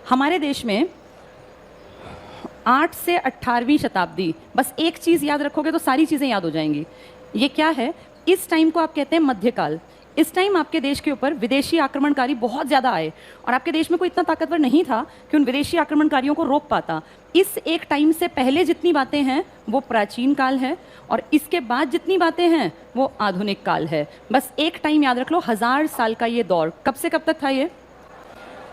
हमारे देश में 8 से 18वीं शताब्दी, बस एक चीज़ याद रखोगे तो सारी चीज़ें याद हो जाएंगी। ये क्या है? इस टाइम को आप कहते हैं मध्यकाल। इस टाइम आपके देश के ऊपर विदेशी आक्रमणकारी बहुत ज़्यादा आए और आपके देश में कोई इतना ताकतवर नहीं था कि उन विदेशी आक्रमणकारियों को रोक पाता। इस एक टाइम से पहले जितनी बातें हैं वो प्राचीन काल है और इसके बाद जितनी बातें हैं वो आधुनिक काल है। बस एक टाइम याद रख लो, 1000 साल का ये दौर कब से कब तक था? ये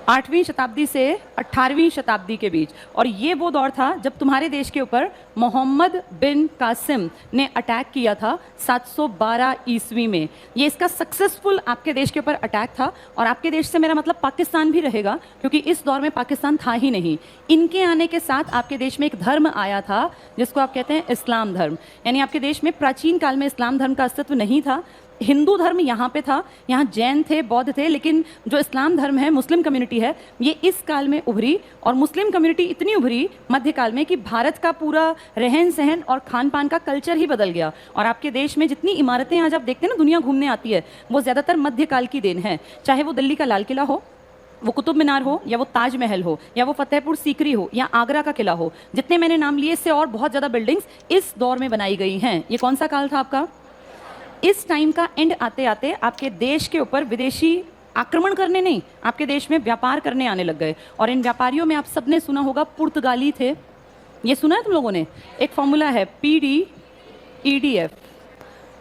8वीं शताब्दी से 18वीं शताब्दी के बीच। और ये वो दौर था जब तुम्हारे देश के ऊपर मोहम्मद बिन कासिम ने अटैक किया था 712 ईस्वी में। ये इसका सक्सेसफुल आपके देश के ऊपर अटैक था और आपके देश से मेरा मतलब पाकिस्तान भी रहेगा, क्योंकि इस दौर में पाकिस्तान था ही नहीं। इनके आने के साथ आपके देश में एक धर्म आया था जिसको आप कहते हैं इस्लाम धर्म। यानी आपके देश में प्राचीन काल में इस्लाम धर्म का अस्तित्व नहीं था। हिंदू धर्म यहाँ पे था, यहाँ जैन थे, बौद्ध थे, लेकिन जो इस्लाम धर्म है, मुस्लिम कम्युनिटी है, ये इस काल में उभरी। और मुस्लिम कम्युनिटी इतनी उभरी मध्यकाल में कि भारत का पूरा रहन सहन और खान पान का कल्चर ही बदल गया। और आपके देश में जितनी इमारतें आज आप देखते हैं ना, दुनिया घूमने आती है, वो ज़्यादातर मध्यकाल की देन है। चाहे वो दिल्ली का लाल किला हो, वो कुतुब मीनार हो, या वो ताजमहल हो, या वो फतेहपुर सीकरी हो, या आगरा का किला हो, जितने मैंने नाम लिए इससे और बहुत ज़्यादा बिल्डिंग्स इस दौर में बनाई गई हैं। ये कौन सा काल था आपका? इस टाइम का एंड आते आते आपके देश के ऊपर विदेशी आक्रमण करने नहीं, आपके देश में व्यापार करने आने लग गए। और इन व्यापारियों में आप सबने सुना होगा पुर्तगाली थे। ये सुना है तुम लोगों ने? एक फॉर्मूला है PDEDF।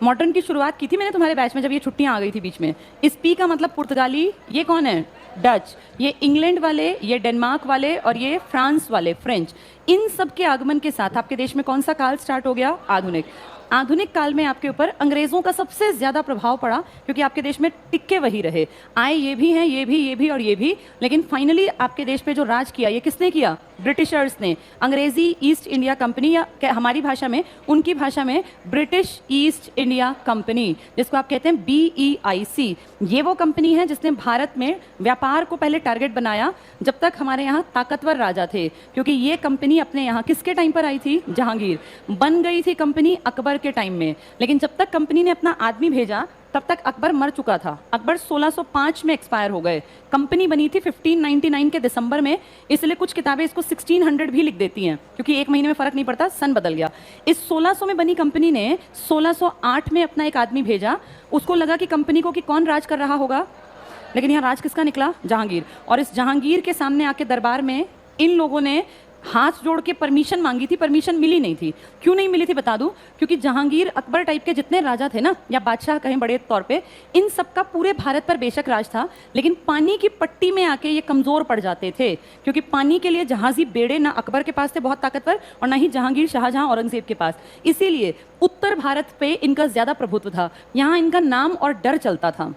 मॉडर्न की शुरुआत की थी मैंने तुम्हारे बैच में जब ये छुट्टियां आ गई थी बीच में। इस P का मतलब पुर्तगाली, ये कौन है? डच, ये इंग्लैंड वाले, ये डेनमार्क वाले और ये फ्रांस वाले, फ्रेंच। इन सब के आगमन के साथ आपके देश में कौन सा काल स्टार्ट हो गया? आधुनिक। आधुनिक काल में आपके ऊपर अंग्रेज़ों का सबसे ज़्यादा प्रभाव पड़ा, क्योंकि आपके देश में टिक्के वही रहे। आए ये भी हैं, ये भी और ये भी, लेकिन फाइनली आपके देश पे जो राज किया, ये किसने किया? ब्रिटिशर्स ने। अंग्रेज़ी ईस्ट इंडिया कंपनी, या हमारी भाषा में, उनकी भाषा में ब्रिटिश ईस्ट इंडिया कंपनी, जिसको आप कहते हैं BEIC। ये वो कंपनी है जिसने भारत में व्यापार को पहले टारगेट बनाया जब तक हमारे यहाँ ताकतवर राजा थे, क्योंकि ये कंपनी अपने यहाँ किसके टाइम पर आई थी? जहांगीर। बन गई थी कंपनी अकबर के टाइम में, लेकिन जब तक कंपनी ने अपना आदमी भेजा तब तक अकबर मर चुका था। अकबर 1605 में एक्सपायर हो गए। कंपनी बनी थी 1599 के दिसंबर में, इसलिए कुछ किताबें इसको 1600 भी लिख देती हैं, क्योंकि एक महीने में फ़र्क नहीं पड़ता, सन बदल गया। इस 1600 में बनी कंपनी ने 1608 में अपना एक आदमी भेजा। उसको लगा कि कंपनी को कि कौन राज कर रहा होगा, लेकिन यहाँ राज किसका निकला? जहांगीर। और इस जहांगीर के सामने आके दरबार में इन लोगों ने हाथ जोड़ के परमिशन मांगी थी, परमिशन मिली नहीं थी। क्यों नहीं मिली थी बता दूं? क्योंकि जहांगीर, अकबर टाइप के जितने राजा थे ना, या बादशाह कहें बड़े तौर पे, इन सब का पूरे भारत पर बेशक राज था, लेकिन पानी की पट्टी में आके ये कमज़ोर पड़ जाते थे, क्योंकि पानी के लिए जहाज़ी बेड़े ना अकबर के पास थे बहुत ताकतवर, और ना ही जहांगीर, शाहजहां, औरंगजेब के पास। इसीलिए उत्तर भारत पे इनका ज़्यादा प्रभुत्व था, यहाँ इनका नाम और डर चलता था।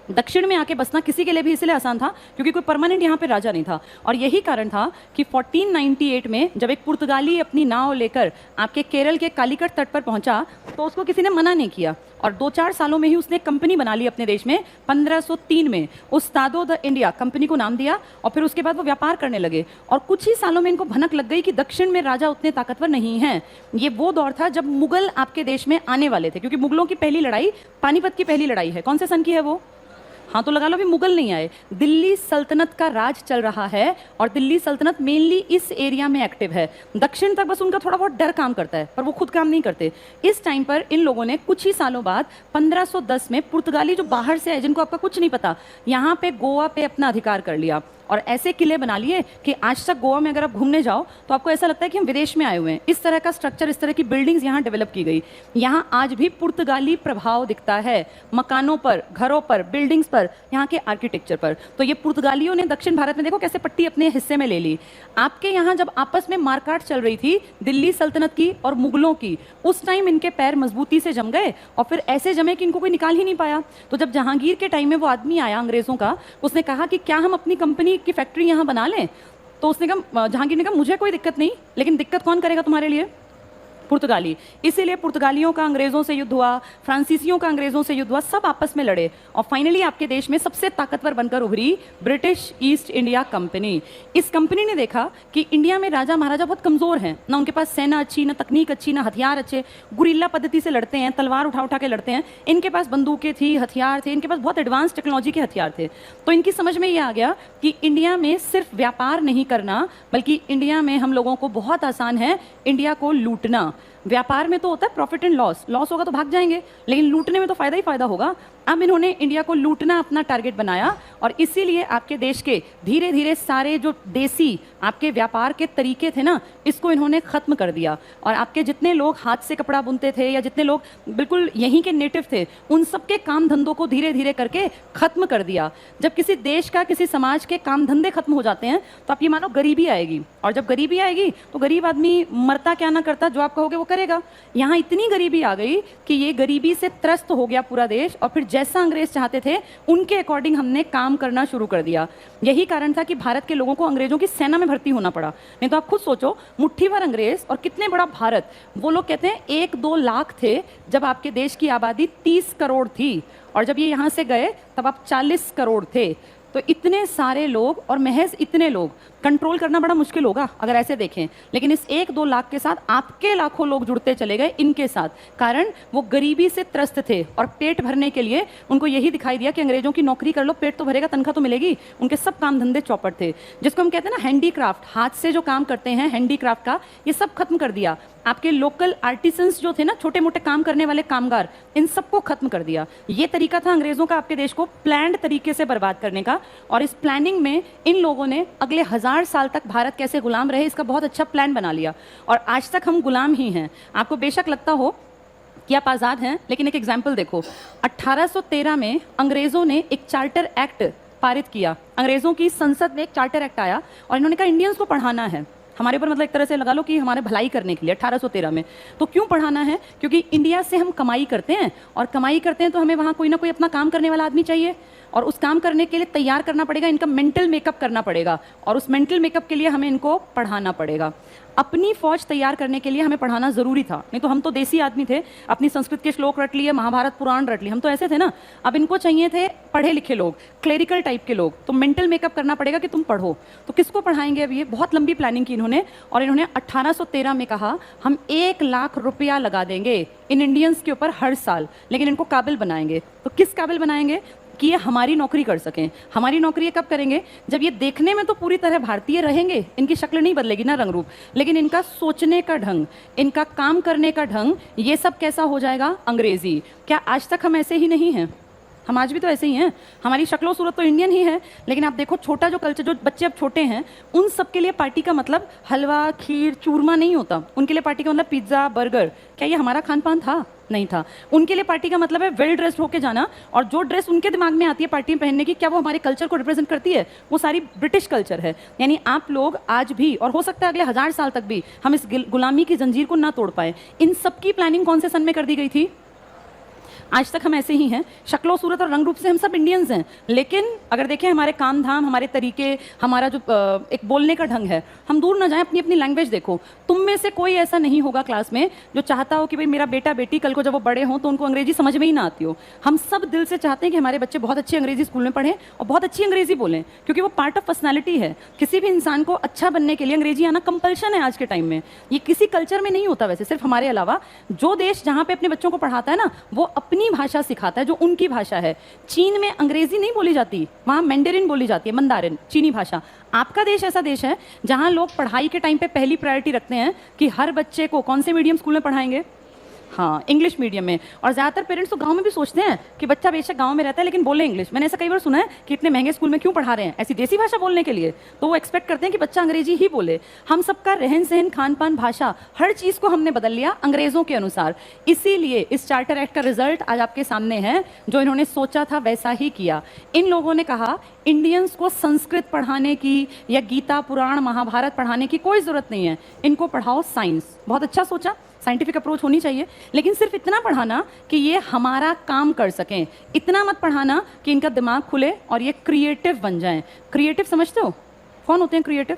दक्षिण में आके बसना किसी के लिए भी इसलिए आसान था क्योंकि कोई परमानेंट यहाँ पे राजा नहीं था। और यही कारण था कि 1498 में जब एक पुर्तगाली अपनी नाव लेकर आपके केरल के कालीकट तट पर पहुंचा तो उसको किसी ने मना नहीं किया, और 2-4 सालों में ही उसने कंपनी बना ली अपने देश में। 1503 में उस्तादो द इंडिया कंपनी को नाम दिया, और फिर उसके बाद वो व्यापार करने लगे। और कुछ ही सालों में इनको भनक लग गई कि दक्षिण में राजा उतने ताकतवर नहीं हैं। ये वो दौर था जब मुगल आपके देश में आने वाले थे, क्योंकि मुगलों की पहली लड़ाई पानीपत की पहली लड़ाई है। कौन से सन की है वो? हाँ तो लगा लो भी मुगल नहीं आए, दिल्ली सल्तनत का राज चल रहा है, और दिल्ली सल्तनत मेनली इस एरिया में एक्टिव है। दक्षिण तक बस उनका थोड़ा बहुत डर काम करता है, पर वो खुद काम नहीं करते। इस टाइम पर इन लोगों ने कुछ ही सालों बाद 1510 में पुर्तगाली जो बाहर से आए, जिनको आपका कुछ नहीं पता, यहाँ पे गोवा पे अपना अधिकार कर लिया, और ऐसे किले बना लिए कि आज तक गोवा में अगर आप घूमने जाओ तो आपको ऐसा लगता है कि हम विदेश में आए हुए हैं। इस तरह का स्ट्रक्चर, इस तरह की बिल्डिंग्स यहाँ डेवलप की गई। यहाँ आज भी पुर्तगाली प्रभाव दिखता है मकानों पर, घरों पर, बिल्डिंग्स पर, यहाँ के आर्किटेक्चर पर। तो ये पुर्तगालियों ने दक्षिण भारत में देखो कैसे पट्टी अपने हिस्से में ले ली। आपके यहाँ जब आपस में मारकाट चल रही थी दिल्ली सल्तनत की और मुगलों की, उस टाइम इनके पैर मजबूती से जम गए, और फिर ऐसे जमे कि इनको कोई निकाल ही नहीं पाया। तो जब जहांगीर के टाइम में वो आदमी आया अंग्रेजों का, उसने कहा कि क्या हम अपनी कंपनी की फैक्ट्री यहाँ बना लें, तो उसने कहा, जहांगीर ने कहा मुझे कोई दिक्कत नहीं, लेकिन दिक्कत कौन करेगा तुम्हारे लिए? पुर्तगाली। इसीलिए पुर्तगालियों का अंग्रेजों से युद्ध हुआ, फ्रांसीसियों का अंग्रेजों से युद्ध हुआ, सब आपस में लड़े और फाइनली आपके देश में सबसे ताकतवर बनकर उभरी ब्रिटिश ईस्ट इंडिया कंपनी। इस कंपनी ने देखा कि इंडिया में राजा महाराजा बहुत कमजोर हैं, ना उनके पास सेना अच्छी, ना तकनीक अच्छी, ना हथियार अच्छे, गुरिल्ला पद्धति से लड़ते हैं, तलवार उठा उठा के लड़ते हैं। इनके पास बंदूकें थी, हथियार थे, इनके पास बहुत एडवांस टेक्नोलॉजी के हथियार थे। तो इनकी समझ में ये आ गया कि इंडिया में सिर्फ व्यापार नहीं करना, बल्कि इंडिया में हम लोगों को बहुत आसान है इंडिया को लूटना। व्यापार में तो होता है प्रॉफिट एंड लॉस, लॉस होगा तो भाग जाएंगे, लेकिन लूटने में तो फायदा ही फायदा होगा। अब इन्होंने इंडिया को लूटना अपना टारगेट बनाया और इसीलिए आपके देश के धीरे धीरे सारे जो देसी आपके व्यापार के तरीके थे ना, इसको इन्होंने खत्म कर दिया। और आपके जितने लोग हाथ से कपड़ा बुनते थे या जितने लोग बिल्कुल यहीं के नेटिव थे, उन सबके काम धंधों को धीरे धीरे करके खत्म कर दिया। जब किसी देश का, किसी समाज के काम धंधे खत्म हो जाते हैं तो आप ये मानो गरीबी आएगी, और जब गरीबी आएगी तो गरीब आदमी मरता क्या ना करता, जो आप कहोगे वो करेगा। यहाँ इतनी गरीबी आ गई कि ये गरीबी से त्रस्त हो गया पूरा देश, और फिर जैसा अंग्रेज चाहते थे उनके अकॉर्डिंग हमने काम करना शुरू कर दिया। यही कारण था कि भारत के लोगों को अंग्रेजों की सेना में भर्ती होना पड़ा। नहीं तो आप खुद सोचो, मुट्ठी भर अंग्रेज और कितने बड़ा भारत। वो लोग कहते हैं 1-2 लाख थे जब आपके देश की आबादी 30 करोड़ थी, और जब ये यहाँ से गए तब आप 40 करोड़ थे। तो इतने सारे लोग और महज इतने लोग कंट्रोल करना बड़ा मुश्किल होगा अगर ऐसे देखें, लेकिन इस 1-2 लाख के साथ आपके लाखों लोग जुड़ते चले गए इनके साथ। कारण वो गरीबी से त्रस्त थे और पेट भरने के लिए उनको यही दिखाई दिया कि अंग्रेजों की नौकरी कर लो, पेट तो भरेगा, तनख्वाह तो मिलेगी। उनके सब काम धंधे चौपट थे, जिसको हम कहते हैं ना हैंडीक्राफ्ट, हाथ से जो काम करते हैं हैंडीक्राफ्ट का, ये सब खत्म कर दिया। आपके लोकल आर्टिसंस जो थे ना, छोटे मोटे काम करने वाले कामगार, इन सबको खत्म कर दिया। ये तरीका था अंग्रेजों का आपके देश को प्लान्ड तरीके से बर्बाद करने का, और इस प्लानिंग में इन लोगों ने अगले 1000 साल तक भारत कैसे गुलाम रहे इसका बहुत अच्छा प्लान बना लिया, और आज तक हम गुलाम ही हैं। आपको बेशक लगता हो कि आप आज़ाद हैं, लेकिन एक एग्जाम्पल देखो, 1813 में अंग्रेजों ने एक चार्टर एक्ट पारित किया। अंग्रेजों की संसद में एक चार्टर एक्ट आया और इन्होंने कहा इंडियंस को पढ़ाना है हमारे ऊपर, मतलब एक तरह से लगा लो कि हमारे भलाई करने के लिए 1813 में। तो क्यों पढ़ाना है? क्योंकि इंडिया से हम कमाई करते हैं, और कमाई करते हैं तो हमें वहाँ कोई ना कोई अपना काम करने वाला आदमी चाहिए, और उस काम करने के लिए तैयार करना पड़ेगा, इनका मेंटल मेकअप करना पड़ेगा, और उस मेंटल मेकअप के लिए हमें इनको पढ़ाना पड़ेगा। अपनी फौज तैयार करने के लिए हमें पढ़ाना जरूरी था, नहीं तो हम तो देसी आदमी थे, अपनी संस्कृत के श्लोक रट लिए, महाभारत पुराण रट लिए, हम तो ऐसे थे ना। अब इनको चाहिए थे पढ़े लिखे लोग, क्लेरिकल टाइप के लोग, तो मेंटल मेकअप करना पड़ेगा कि तुम पढ़ो। तो किसको पढ़ाएंगे? अब ये बहुत लंबी प्लानिंग की इन्होंने, और इन्होंने 1813 में कहा हम 1 लाख रुपया लगा देंगे इन इंडियंस के ऊपर हर साल, लेकिन इनको काबिल बनाएंगे। तो किस काबिल बनाएंगे? कि ये हमारी नौकरी कर सकें। हमारी नौकरी कब करेंगे? जब ये देखने में तो पूरी तरह भारतीय रहेंगे, इनकी शक्ल नहीं बदलेगी ना, रंग रूप, लेकिन इनका सोचने का ढंग, इनका काम करने का ढंग, ये सब कैसा हो जाएगा? अंग्रेजी। क्या आज तक हम ऐसे ही नहीं हैं? हम आज भी तो ऐसे ही हैं, हमारी शक्लो सूरत तो इंडियन ही है, लेकिन आप देखो छोटा जो कल्चर, जो बच्चे अब छोटे हैं, उन सब के लिए पार्टी का मतलब हलवा, खीर, चूरमा नहीं होता। उनके लिए पार्टी का मतलब पिज्ज़ा, बर्गर। क्या ये हमारा खान पान था? नहीं था। उनके लिए पार्टी का मतलब है वेल ड्रेस्ड होके जाना, और जो ड्रेस उनके दिमाग में आती है पार्टी में पहनने की, क्या वो हमारे कल्चर को रिप्रेजेंट करती है? वो सारी ब्रिटिश कल्चर है। यानी आप लोग आज भी, और हो सकता है अगले 1000 साल तक भी, हम इस गुलामी की जंजीर को ना तोड़ पाए। इन सब की प्लानिंग कौन से सन में कर दी गई थी? आज तक हम ऐसे ही हैं, शक्लो सूरत और रंग रूप से हम सब इंडियंस हैं, लेकिन अगर देखें हमारे काम धाम, हमारे तरीके, हमारा जो एक बोलने का ढंग है, हम दूर ना जाएं, अपनी अपनी लैंग्वेज देखो। तुम में से कोई ऐसा नहीं होगा क्लास में जो चाहता हो कि भाई मेरा बेटा बेटी कल को जब वो बड़े हों तो उनको अंग्रेजी समझ में ही ना आती हो। हम सब दिल से चाहते हैं कि हमारे बच्चे बहुत अच्छी अंग्रेजी स्कूल में पढ़ें और बहुत अच्छी अंग्रेजी बोलें, क्योंकि वो पार्ट ऑफ पर्सनैलिटी है। किसी भी इंसान को अच्छा बनने के लिए अंग्रेजी आना कंपल्शन है आज के टाइम में। ये किसी कल्चर में नहीं होता वैसे, सिर्फ हमारे अलावा। जो देश जहाँ पे अपने बच्चों को पढ़ाता है ना, वो अपनी भाषा सिखाता है जो उनकी भाषा है। चीन में अंग्रेजी नहीं बोली जाती, वहां मैंडेरिन बोली जाती है, मंदारिन, चीनी भाषा। आपका देश ऐसा देश है जहां लोग पढ़ाई के टाइम पे पहली प्रायोरिटी रखते हैं कि हर बच्चे को कौन से मीडियम स्कूल में पढ़ाएंगे? हाँ, इंग्लिश मीडियम में। और ज़्यादातर पेरेंट्स तो गांव में भी सोचते हैं कि बच्चा बेशक गांव में रहता है लेकिन बोले इंग्लिश। मैंने ऐसा कई बार सुना है कि इतने महंगे स्कूल में क्यों पढ़ा रहे हैं ऐसी देसी भाषा बोलने के लिए, तो वो एक्सपेक्ट करते हैं कि बच्चा अंग्रेजी ही बोले। हम सबका रहन सहन, खान पान, भाषा, हर चीज़ को हमने बदल लिया अंग्रेज़ों के अनुसार। इसीलिए इस चार्टर एक्ट का रिजल्ट आज आपके सामने है। जो इन्होंने सोचा था वैसा ही किया। इन लोगों ने कहा इंडियंस को संस्कृत पढ़ाने की या गीता, पुराण, महाभारत पढ़ाने की कोई ज़रूरत नहीं है, इनको पढ़ाओ साइंस। बहुत अच्छा सोचा, साइंटिफिक अप्रोच होनी चाहिए, लेकिन सिर्फ इतना पढ़ाना कि ये हमारा काम कर सकें। इतना मत पढ़ाना कि इनका दिमाग खुले और ये क्रिएटिव बन जाएं। क्रिएटिव समझते हो? कौन होते हैं क्रिएटिव?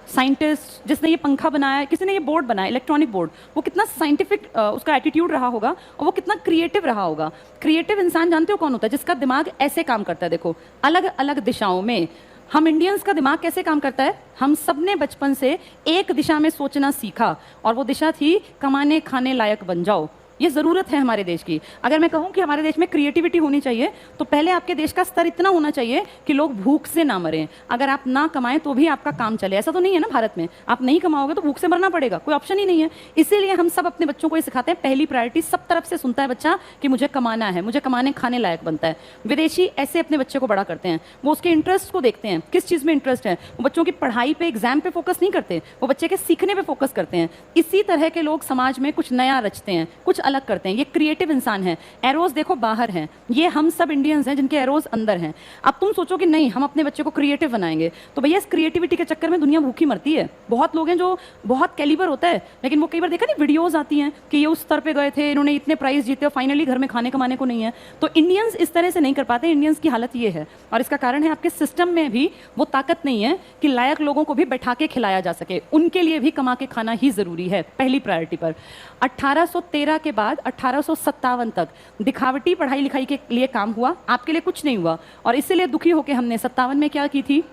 साइंटिस्ट जिसने ये पंखा बनाया है, किसी ने ये बोर्ड बनाया, इलेक्ट्रॉनिक बोर्ड, वो कितना साइंटिफिक उसका एटीट्यूड रहा होगा और वो कितना क्रिएटिव रहा होगा। क्रिएटिव इंसान जानते हो कौन होता है? जिसका दिमाग ऐसे काम करता है। देखो अलग अलग दिशाओं में हम इंडियंस का दिमाग कैसे काम करता है? हम सब ने बचपन से एक दिशा में सोचना सीखा और वो दिशा थी कमाने खाने लायक बन जाओ। ये ज़रूरत है हमारे देश की। अगर मैं कहूँ कि हमारे देश में क्रिएटिविटी होनी चाहिए तो पहले आपके देश का स्तर इतना होना चाहिए कि लोग भूख से ना मरें। अगर आप ना कमाएं तो भी आपका काम चले, ऐसा तो नहीं है ना भारत में। आप नहीं कमाओगे तो भूख से मरना पड़ेगा, कोई ऑप्शन ही नहीं है। इसीलिए हम सब अपने बच्चों को ये सिखाते हैं, पहली प्रायोरिटी सब तरफ से सुनता है बच्चा कि मुझे कमाना है, मुझे कमाने खाने लायक बनता है। विदेशी ऐसे अपने बच्चे को बड़ा करते हैं, वो उसके इंटरेस्ट को देखते हैं, किस चीज़ में इंटरेस्ट है। वो बच्चों की पढ़ाई पे, एग्जाम पे फोकस नहीं करते, वो बच्चे के सीखने पे फोकस करते हैं। इसी तरह के लोग समाज में कुछ नया रचते हैं, कुछ अलग करते हैं। ये क्रिएटिव इंसान है। एरोज देखो बाहर हैं, ये हम सब इंडियंस हैं जिनके एरोज अंदर हैं। अब तुम सोचो कि नहीं हम अपने बच्चे को क्रिएटिव बनाएंगे, तो भैया इस क्रिएटिविटी के चक्कर में दुनिया भूखी मरती है। बहुत लोग हैं जो बहुत कैलिबर होता है, लेकिन वो कई बार देखा नहीं वीडियोस आती हैं कि ये उस स्तर पे गए थे, इन्होंने इतने प्राइज जीते और फाइनली घर में खाने कमाने को नहीं है। तो इंडियंस इस तरह से नहीं कर पाते। इंडियंस की हालत ये है और इसका कारण है आपके सिस्टम में भी वो ताकत नहीं है कि लायक लोगों को भी बैठा के खिलाया जा सके। उनके लिए भी कमा के खाना ही जरूरी है पहली प्रायोरिटी पर। 1813 के बाद 1857 तक दिखावटी पढ़ाई लिखाई के लिए काम हुआ, आपके लिए कुछ नहीं हुआ। और इसीलिए दुखी होकर हमने 57 में क्या की थी?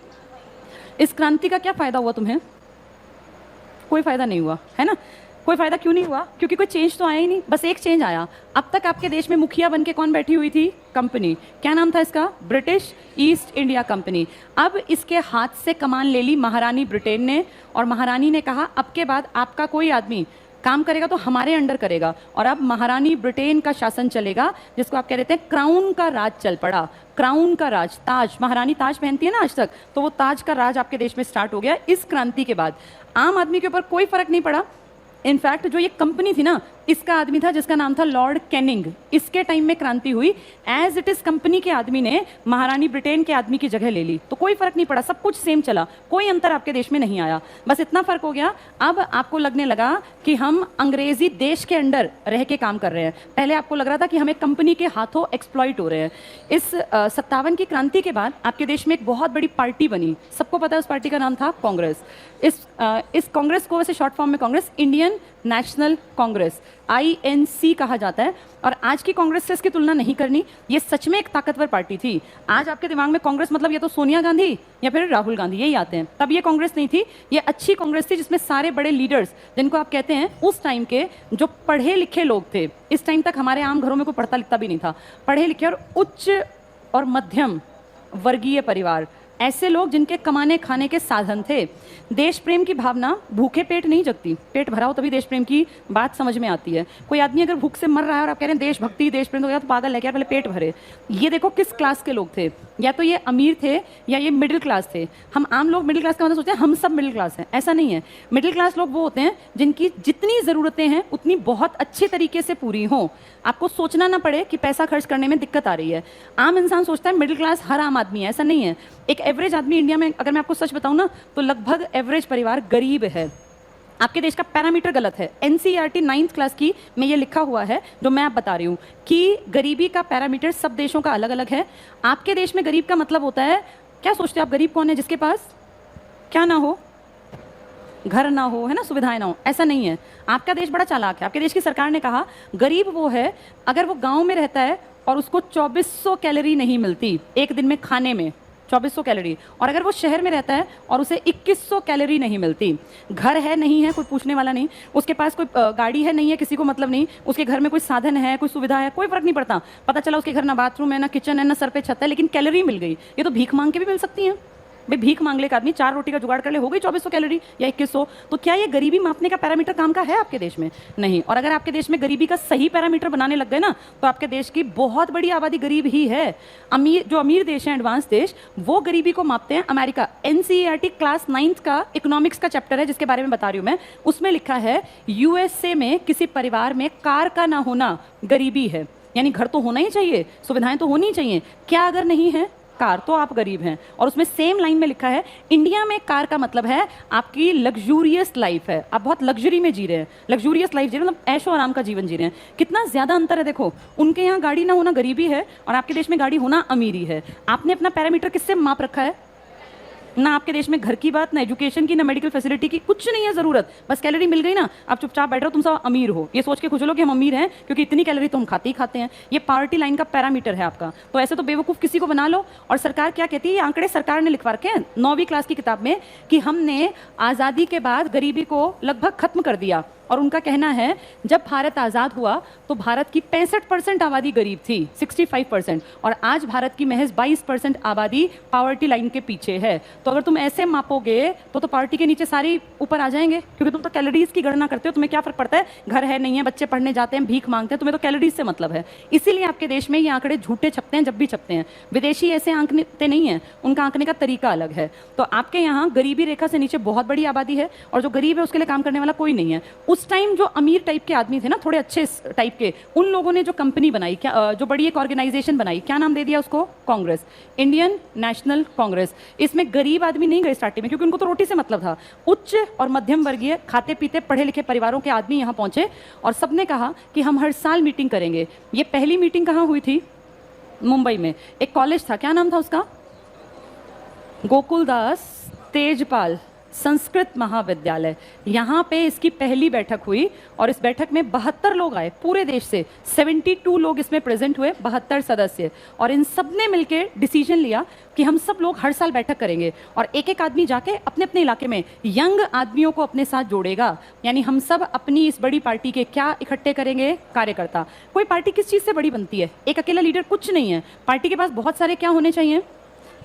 इस क्रांति का क्या फायदा हुआ तुम्हें? कोई फायदा नहीं हुआ, है ना? कोई फायदा क्यों नहीं हुआ? क्योंकि कोई चेंज तो आया ही नहीं। बस एक चेंज आया, अब तक आपके देश में मुखिया बन के कौन बैठी हुई थी? कंपनी। क्या नाम था इसका? British east India company. अब इसके हाथ से कमान ले ली महारानी ब्रिटेन ने, और महारानी ने कहा अब के बाद आपका कोई आदमी काम करेगा तो हमारे अंडर करेगा। और अब महारानी ब्रिटेन का शासन चलेगा, जिसको आप कह देते हैं क्राउन का राज चल पड़ा। क्राउन का राज, ताज, महारानी ताज पहनती है ना आज तक, तो वो ताज का राज आपके देश में स्टार्ट हो गया इस क्रांति के बाद। आम आदमी के ऊपर कोई फर्क नहीं पड़ा। इनफैक्ट जो ये कंपनी थी ना, इसका आदमी था जिसका नाम था लॉर्ड कैनिंग। इसके टाइम में क्रांति हुई। एज इट इज कंपनी के आदमी ने महारानी ब्रिटेन के आदमी की जगह ले ली, तो कोई फर्क नहीं पड़ा, सब कुछ सेम चला, कोई अंतर आपके देश में नहीं आया। बस इतना फर्क हो गया, अब आपको लगने लगा कि हम अंग्रेजी देश के अंडर रह के काम कर रहे हैं। पहले आपको लग रहा था कि हम एक कंपनी के हाथों एक्सप्लॉइट हो रहे हैं। इस 57 की क्रांति के बाद आपके देश में एक बहुत बड़ी पार्टी बनी, सबको पता है उस पार्टी का नाम था कांग्रेस। इस कांग्रेस को वैसे शॉर्ट फॉर्म में Congress Indian national Congress INC कहा जाता है। और आज की कांग्रेस से इसकी तुलना नहीं करनी, ये सच में एक ताकतवर पार्टी थी। आज आपके दिमाग में कांग्रेस मतलब या तो सोनिया गांधी या फिर राहुल गांधी, यही आते हैं। तब ये कांग्रेस नहीं थी, ये अच्छी कांग्रेस थी जिसमें सारे बड़े लीडर्स, जिनको आप कहते हैं उस टाइम के जो पढ़े लिखे लोग थे। इस टाइम तक हमारे आम घरों में कोई पढ़ता लिखता भी नहीं था। पढ़े लिखे और उच्च और मध्यम वर्गीय परिवार, ऐसे लोग जिनके कमाने खाने के साधन थे। देश प्रेम की भावना भूखे पेट नहीं जगती, पेट भरा हो तभी देश प्रेम की बात समझ में आती है। कोई आदमी अगर भूख से मर रहा है और आप कह रहे हैं देशभक्ति देश प्रेम, तो पागल है क्या? पहले पेट भरे। ये देखो किस क्लास के लोग थे, या तो ये अमीर थे या ये मिडिल क्लास थे। हम आम लोग मिडिल क्लास का मतलब सोचते हैं हम सब मिडिल क्लास हैं, ऐसा नहीं है। मिडिल क्लास लोग वो होते हैं जिनकी जितनी ज़रूरतें हैं उतनी बहुत अच्छे तरीके से पूरी हों, आपको सोचना ना पड़े कि पैसा खर्च करने में दिक्कत आ रही है। आम इंसान सोचता है मिडिल क्लास हर आम आदमी है, ऐसा नहीं है। एक एवरेज आदमी इंडिया में, अगर मैं आपको सच बताऊं ना, तो लगभग एवरेज परिवार गरीब है। आपके देश का पैरामीटर गलत है। NCERT 9th क्लास की में ये लिखा हुआ है जो मैं आप बता रही हूँ कि गरीबी का पैरामीटर सब देशों का अलग अलग है। आपके देश में गरीब का मतलब होता है, क्या सोचते हैं आप गरीब कौन है? जिसके पास क्या ना हो, घर ना हो, है ना, सुविधाएं ना हो, ऐसा नहीं है। आपका देश बड़ा चालाक है। आपके देश की सरकार ने कहा गरीब वो है अगर वो गांव में रहता है और उसको 2400 कैलोरी नहीं मिलती एक दिन में खाने में, 2400 कैलोरी, और अगर वो शहर में रहता है और उसे 2100 कैलोरी नहीं मिलती, घर है नहीं है कोई पूछने वाला नहीं, उसके पास कोई गाड़ी है नहीं है किसी को मतलब नहीं, उसके घर में कोई साधन है, कोई सुविधा है, कोई फर्क नहीं पड़ता। पता चला उसके घर ना बाथरूम है, ना किचन है, ना सर पे छत है, लेकिन कैलोरी मिल गई। ये तो भीख मांग के भी मिल सकती हैं भाई। भीख मांग ले एक आदमी 4 रोटी का जुगाड़ कर ले, हो गई 2400 कैलोरी या 2100। तो क्या ये गरीबी मापने का पैरामीटर काम का है आपके देश में? नहीं। और अगर आपके देश में गरीबी का सही पैरामीटर बनाने लग गए ना, तो आपके देश की बहुत बड़ी आबादी गरीब ही है। जो अमीर देश हैं, एडवांस देश, वो गरीबी को मापते हैं। अमेरिका, NCERT क्लास 9th का इकोनॉमिक्स का चैप्टर है जिसके बारे में बता रही हूँ मैं, उसमें लिखा है USA में किसी परिवार में कार का ना होना गरीबी है। यानी घर तो होना ही चाहिए, सुविधाएं तो होनी चाहिए, क्या अगर नहीं है कार तो आप गरीब हैं। और उसमें सेम लाइन में लिखा है इंडिया में कार का मतलब है आपकी लग्जूरियस लाइफ है, आप बहुत लग्जरी में जी रहे हैं, लग्जूरियस लाइफ जी रहे हैं, मतलब ऐशो आराम का जीवन जी रहे हैं। कितना ज्यादा अंतर है देखो। उनके यहाँ गाड़ी ना होना गरीबी है और आपके देश में गाड़ी होना अमीरी है। आपने अपना पैरामीटर किससे माप रखा है? ना आपके देश में घर की बात, ना एजुकेशन की, ना मेडिकल फैसिलिटी की, कुछ नहीं है जरूरत। बस कैलोरी मिल गई ना, आप चुपचाप बैठ रहे हो, तुम सब अमीर हो, ये सोच के खुश हो लो कि हम अमीर हैं क्योंकि इतनी कैलोरी तो हम खाते ही खाते हैं। ये पावर्टी लाइन का पैरामीटर है आपका। तो ऐसे तो बेवकूफ़ किसी को बना लो। और सरकार क्या कहती है, ये आंकड़े सरकार ने लिखवा रखे हैं 9वीं क्लास की किताब में, कि हमने आज़ादी के बाद गरीबी को लगभग खत्म कर दिया। और उनका कहना है जब भारत आज़ाद हुआ तो भारत की 65% आबादी गरीब थी, 65%, और आज भारत की महज 22% आबादी पावर्टी लाइन के पीछे है। तो अगर तुम ऐसे मापोगे तो पावर्टी के नीचे सारी ऊपर आ जाएंगे, क्योंकि तुम तो कैलोरीज की गणना करते हो। तुम्हें क्या फर्क पड़ता है, घर है नहीं है, बच्चे पढ़ने जाते हैं, भीख मांगते हैं, तुम्हें तो कैलोरीज से मतलब है। इसीलिए आपके देश में ये आंकड़े झूठे छपते हैं जब भी छपते हैं। विदेशी ऐसे आंकते नहीं है, उनका आंकने का तरीका अलग है। तो आपके यहाँ गरीबी रेखा से नीचे बहुत बड़ी आबादी है, और जो गरीब है उसके लिए काम करने वाला कोई नहीं है। उस टाइम जो अमीर टाइप के आदमी थे ना, थोड़े अच्छे टाइप के, उन लोगों ने जो कंपनी बनाई, क्या जो बड़ी एक ऑर्गेनाइजेशन बनाई, क्या नाम दे दिया उसको, कांग्रेस, इंडियन नेशनल कांग्रेस। इसमें गरीब आदमी नहीं गए स्टार्टिंग में, क्योंकि उनको तो रोटी से मतलब था। उच्च और मध्यम वर्गीय, खाते पीते पढ़े लिखे परिवारों के आदमी यहाँ पहुंचे और सबने कहा कि हम हर साल मीटिंग करेंगे। ये पहली मीटिंग कहाँ हुई थी, मुंबई में। एक कॉलेज था, क्या नाम था उसका, गोकुलदास तेजपाल संस्कृत महाविद्यालय। यहाँ पे इसकी पहली बैठक हुई और इस बैठक में 72 लोग आए पूरे देश से, 72 लोग इसमें प्रेजेंट हुए, 72 सदस्य। और इन सब ने मिलकर डिसीजन लिया कि हम सब लोग हर साल बैठक करेंगे और एक एक आदमी जाके अपने अपने इलाके में यंग आदमियों को अपने साथ जोड़ेगा। यानी हम सब अपनी इस बड़ी पार्टी के क्या इकट्ठे करेंगे, कार्यकर्ता। कोई पार्टी किस चीज़ से बड़ी बनती है, एक अकेला लीडर कुछ नहीं है। पार्टी के पास बहुत सारे क्या होने चाहिए,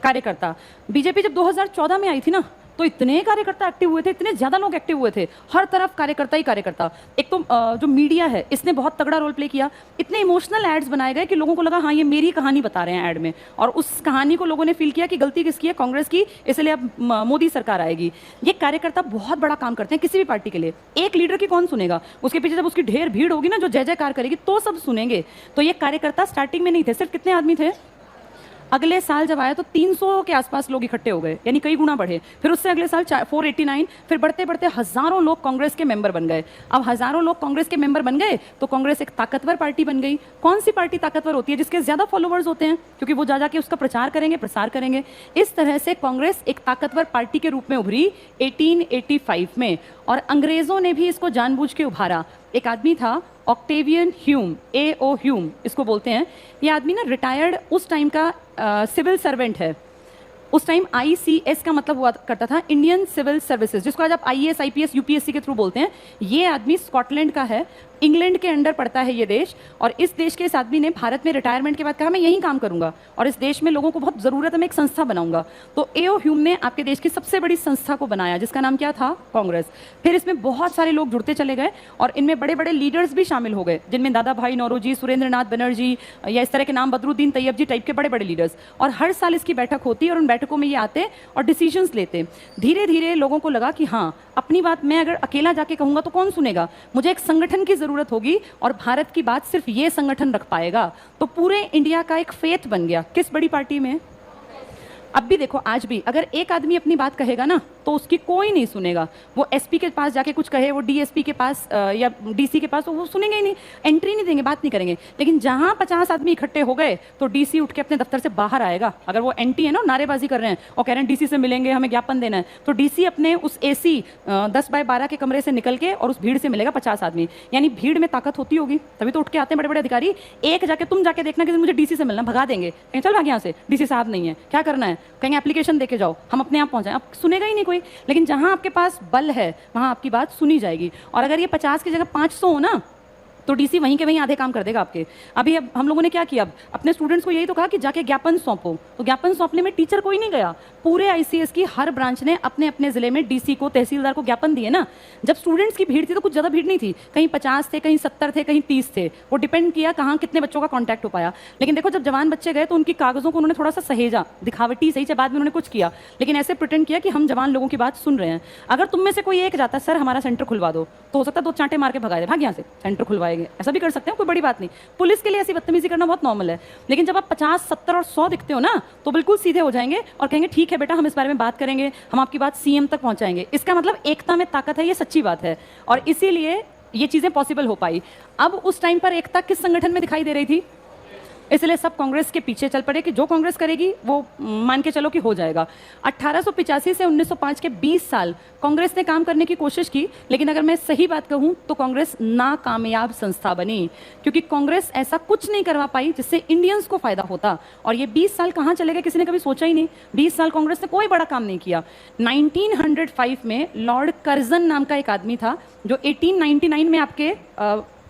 कार्यकर्ता। बीजेपी जब 2014 में आई थी ना, तो इतने कार्यकर्ता एक्टिव हुए थे, इतने ज़्यादा लोग एक्टिव हुए थे, हर तरफ कार्यकर्ता ही कार्यकर्ता। एक तो जो मीडिया है इसने बहुत तगड़ा रोल प्ले किया, इतने इमोशनल एड्स बनाए गए कि लोगों को लगा हाँ ये मेरी कहानी बता रहे हैं ऐड में, और उस कहानी को लोगों ने फील किया कि गलती किसकी है, कांग्रेस की, इसलिए अब मोदी सरकार आएगी। ये कार्यकर्ता बहुत बड़ा काम करते हैं किसी भी पार्टी के लिए। एक लीडर की कौन सुनेगा, उसके पीछे जब उसकी ढेर भीड़ होगी ना जो जय जयकार करेगी तो सब सुनेंगे। तो ये कार्यकर्ता स्टार्टिंग में नहीं थे, सिर्फ कितने आदमी थे, अगले साल जब आया तो 300 के आसपास लोग इकट्ठे हो गए, यानी कई गुना बढ़े। फिर उससे अगले साल 489, फिर बढ़ते बढ़ते हजारों लोग कांग्रेस के मेंबर बन गए। अब हजारों लोग कांग्रेस के मेंबर बन गए तो कांग्रेस एक ताकतवर पार्टी बन गई। कौन सी पार्टी ताकतवर होती है, जिसके ज्यादा फॉलोअर्स होते हैं, क्योंकि वो जा जाके उसका प्रचार करेंगे, प्रसार करेंगे। इस तरह से कांग्रेस एक ताकतवर पार्टी के रूप में उभरी 1885 में, और अंग्रेजों ने भी इसको जानबूझ के उभारा। एक आदमी था ऑक्टेवियन ह्यूम, A.O. ह्यूम इसको बोलते हैं। ये आदमी ना रिटायर्ड उस टाइम का सिविल सर्वेंट है। उस टाइम ICS का मतलब हुआ करता था, इंडियन सिविल सर्विसेज, जिसको आज आप IAS IPS UPSC के थ्रू बोलते हैं। ये आदमी स्कॉटलैंड का है, इंग्लैंड के अंडर पड़ता है ये देश। और इस देश के इस आदमी ने भारत में रिटायरमेंट के बाद कहा मैं यहीं काम करूंगा और इस देश में लोगों को बहुत ज़रूरत है, मैं एक संस्था बनाऊंगा। तो A.O. ह्यूम ने आपके देश की सबसे बड़ी संस्था को बनाया, जिसका नाम क्या था, कांग्रेस। फिर इसमें बहुत सारे लोग जुड़ते चले गए और इनमें बड़े बड़े लीडर्स भी शामिल हो गए, जिनमें दादा भाई नौरोजी, सुरेंद्र नाथ बनर्जी या इस तरह के नाम, बदरुद्दीन तैयब जी टाइप के बड़े बड़े लीडर्स। और हर साल इसकी बैठक होती और उन बैठकों में ये आते और डिसीजंस लेते। धीरे धीरे लोगों को लगा कि हाँ, अपनी बात मैं अगर अकेला जाके कहूँगा तो कौन सुनेगा, मुझे एक संगठन की ज़रूरत होगी और भारत की बात सिर्फ ये संगठन रख पाएगा। तो पूरे इंडिया का एक फेथ बन गया किस बड़ी पार्टी में। अब भी देखो, आज भी अगर एक आदमी अपनी बात कहेगा ना तो उसकी कोई नहीं सुनेगा। वो SP के पास जाके कुछ कहे, वो DSP के पास या DC के पास, तो वो सुनेंगे ही नहीं, एंट्री नहीं देंगे, बात नहीं करेंगे। लेकिन जहाँ 50 आदमी इकट्ठे हो गए तो DC उठ के अपने दफ्तर से बाहर आएगा। अगर वो एंटी है ना, नारेबाजी कर रहे हैं और कह रहे हैं DC से मिलेंगे, हमें ज्ञापन देना है, तो DC अपने उस AC 10 बाय 12 के कमरे से निकल के और उस भीड़ से मिलेगा 50 आदमी। यानी भीड़ में ताकत होती होगी, तभी तो उठ के आते हैं बड़े बड़े अधिकारी। एक जाके तुम जाके देखना कि मुझे DC से मिलना, भगा देंगे, कहीं चल भाग यहाँ से, DC साहब नहीं है, क्या करना है, कहेंगे एप्लीकेशन देके जाओ, हम अपने आप पहुंचाएं। अब सुनेगा ही नहीं कोई। लेकिन जहां आपके पास बल है वहां आपकी बात सुनी जाएगी। और अगर ये 50 की जगह 500 हो ना तो DC वहीं के वहीं आधे काम कर देगा आपके। अभी अब हम लोगों ने क्या किया, अब अपने स्टूडेंट्स को यही तो कहा कि जाके ज्ञापन सौंपो, तो ज्ञापन सौंपने में टीचर कोई नहीं गया। पूरे ICS की हर ब्रांच ने अपने अपने जिले में DC को, तहसीलदार को ज्ञापन दिए ना। जब स्टूडेंट्स की भीड़ थी तो कुछ ज़्यादा भीड़ नहीं थी, कहीं 50 थे, कहीं 70 थे, कहीं 30 थे। वो डिपेंड किया कहाँ कितने बच्चों का कॉन्टैक्ट हो पाया। लेकिन देखो, जब जवान बच्चे गए तो उनकी कागज़ों को उन्होंने थोड़ा सा सहेजा, दिखावटी सही, बाद में उन्होंने कुछ किया, लेकिन ऐसे प्रिटेंड किया कि हम जवान लोगों की बात सुन रहे हैं। अगर तुम में से कोई एक जाता, सर हमारा सेंटर खुलवा दो, तो हो सकता है 2 चांटे मार के भगा दे, भाग यहाँ से, सेंटर खुलवाएंगे, ऐसा भी कर सकते हैं, कोई बड़ी बात नहीं। पुलिस के लिए ऐसी बदतमीजी करना बहुत नॉर्मल है। लेकिन जब आप 50, 70 और 100 दिखते हो ना तो बिल्कुल सीधे हो जाएंगे और कहेंगे ठीक है बेटा, हम इस बारे में बात करेंगे, हम आपकी बात CM तक पहुंचाएंगे। इसका मतलब एकता में ताकत है, ये सच्ची बात है और इसीलिए ये चीजें पॉसिबल हो पाई। अब उस टाइम पर एकता किस संगठन में दिखाई दे रही थी, इसलिए सब कांग्रेस के पीछे चल पड़े कि जो कांग्रेस करेगी वो मान के चलो कि हो जाएगा। 1885 से 1905 के 20 साल कांग्रेस ने काम करने की कोशिश की, लेकिन अगर मैं सही बात कहूं तो कांग्रेस नाकामयाब संस्था बनी, क्योंकि कांग्रेस ऐसा कुछ नहीं करवा पाई जिससे इंडियंस को फायदा होता। और ये 20 साल कहाँ चले गए किसी ने कभी सोचा ही नहीं। 20 साल कांग्रेस ने कोई बड़ा काम नहीं किया। 1905 में लॉर्ड कर्जन नाम का एक आदमी था जो 1899 में आपके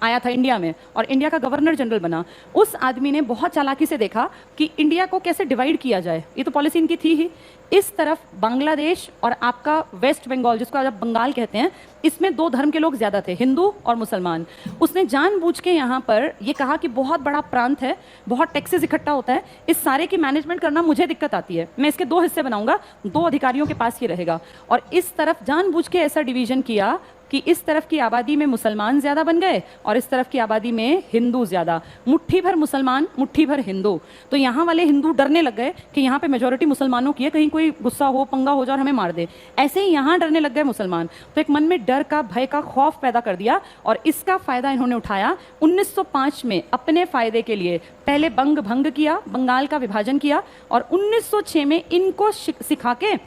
आया था इंडिया में और इंडिया का गवर्नर जनरल बना। उस आदमी ने बहुत चालाकी से देखा कि इंडिया को कैसे डिवाइड किया जाए, ये तो पॉलिसी इनकी थी ही। इस तरफ बांग्लादेश और आपका वेस्ट बंगाल, जिसको आप बंगाल कहते हैं, इसमें दो धर्म के लोग ज्यादा थे, हिंदू और मुसलमान। उसने जानबूझ के यहाँ पर ये कहा कि बहुत बड़ा प्रांत है, बहुत टैक्सेस इकट्ठा होता है, इस सारे की मैनेजमेंट करना मुझे दिक्कत आती है, मैं इसके दो हिस्से बनाऊंगा, दो अधिकारियों के पास ये रहेगा। और इस तरफ जानबूझ के ऐसा डिवीजन किया कि इस तरफ की आबादी में मुसलमान ज्यादा बन गए और इस तरफ की आबादी में हिंदू ज्यादा। मुट्ठी भर मुसलमान, मुट्ठी भर हिंदू। तो यहाँ वाले हिंदू डरने लग गए कि यहाँ पे मेजोरिटी मुसलमानों की है, कहीं कोई गुस्सा हो, पंगा हो जाए और हमें मार दे। ऐसे ही यहाँ डरने लग गए मुसलमान। तो एक मन में डर का, भय का खौफ पैदा कर दिया और इसका फायदा इन्होंने उठाया। 1905 में अपने फायदे के लिए पहले बंग भंग किया, बंगाल का विभाजन किया और 1906 में इनको सिखा के